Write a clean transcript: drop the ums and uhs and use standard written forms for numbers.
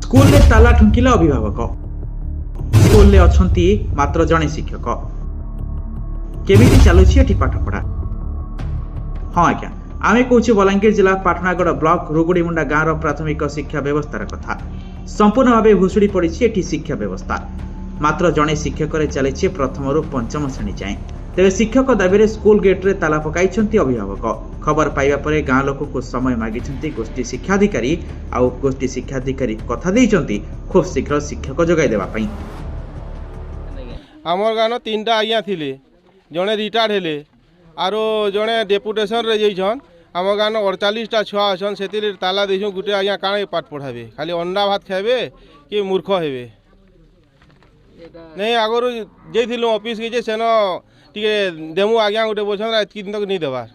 School रे ताला ठुंकिला अभिभावक स्कूल रे अछंती मात्र जणे शिक्षक केमिति चलुछि एठी पाठ पढ़ा। हाँ आज्ञा आमे कहूँ बलांगीर जिला पाटनागढ़ ब्लॉक रुगुड़ीमुंडा गाँव प्राथमिक शिक्षा व्यवस्थार कथा। संपूर्ण भाव भुशुड़ी पड़ी एठी शिक्षा व्यवस्था। मात्र जणे शिक्षक चली प्रथम रु पंचम श्रेणी जाए। तेरे शिक्षक दाबी स्कूल गेट्रे ताला पकाई अभिभावक। खबर पाइबा परे गाँ लोक को समय मागी गोष्ठी शिक्षाधिकारी आउ गोष्ठी शिक्षाधिकारी कथा देइचंती खूब शीघ्र शिक्षक जगाई देबा पई। आमर गाँव तीनटा आज्ञा थिले जड़े रिटायर्ड हेले आरो जड़े डेपुटेशन रे जइछन। आम गाँव 48टा छुआ अच्छन से ताला देछुं गुटे आज्ञा काण पाठ पढ़ाबे खाली अंडा भात खाइबे कि मूर्ख हेबे नहीं आगु जाइलु ऑफिस के सेन टे देमु आज्ञा गोटे बोलछन एतकी दिन तक नहीं देवार